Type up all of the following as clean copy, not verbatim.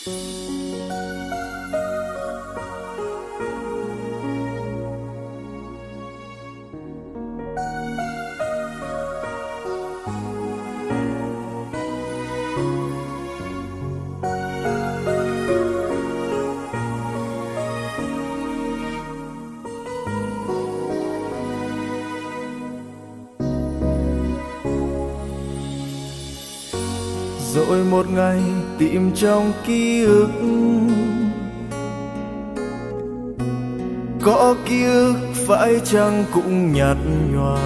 Rồi một ngày tìm trong ký ức, có ký ức phải chăng cũng nhạt nhòa.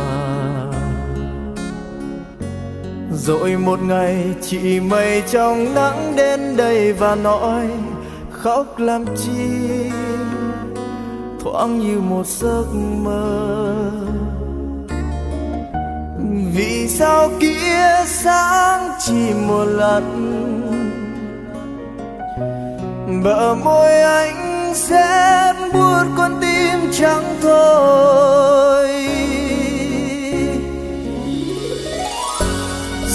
Rồi một ngày chị mây trong nắng đến đây và nói khóc làm chi, thoáng như một giấc mơ. Vì sao kia sáng chỉ một lần, bờ môi anh sẽ buốt con tim trắng thôi.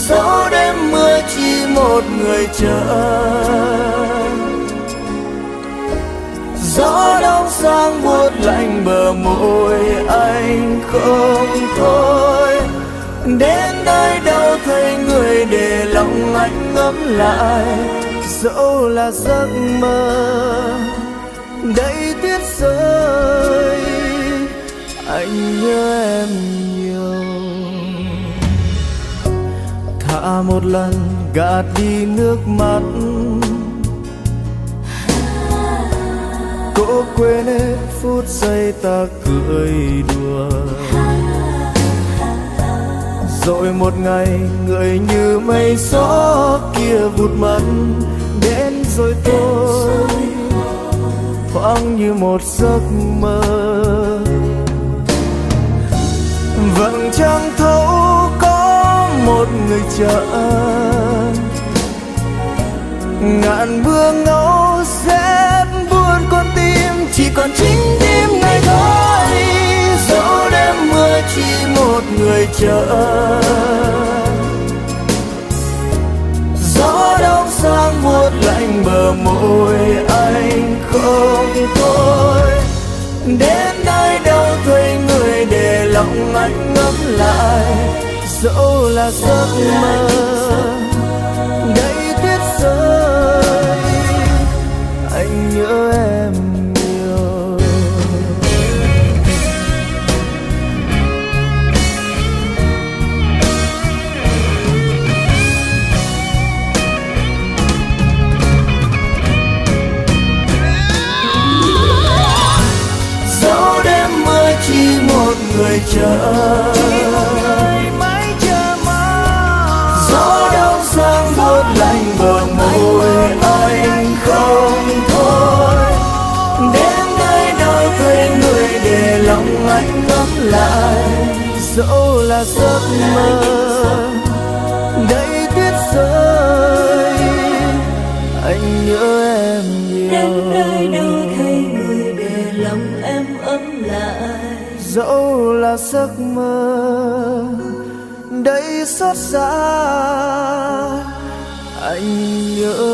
Gió đêm mưa chỉ một người chờ, gió đông sang buốt lạnh bờ môi anh không thôi. Đến nơi đâu thấy người để lòng anh ngấm lại, dẫu là giấc mơ đầy tuyết rơi, anh nhớ em nhiều. Thả một lần gạt đi nước mắt, cố quên hết phút giây ta cười đùa. Rồi một ngày người như mây gió kia vụt mất, đến rồi tôi thoáng như một giấc mơ. Vầng trăng thấu có một người chờ, ngàn vương ngẫu sẽ buồn con tim, chỉ còn chính tim ngày thôi. Dẫu đêm mưa chỉ một người chờ, gió đông sang buốt lạnh bờ môi anh không thôi. Đến nơi đâu thấy người để lòng anh ngấm lại, dẫu là giấc mơ đầy tuyết rơi, anh nhớ em nhiều. Dẫu đêm mưa chỉ một người chờ, gió đông sang buốt lạnh bờ môi anh không thôi. Đến nơi đâu thấy người để lòng anh ngấm lại, dẫu là giấc mơ đầy tuyết rơi, anh nhớ em nhiều. Đến nơi đâu thấy người để lòng em ấm lại, dẫu là giấc mơ đầy xót xa, anh nhớ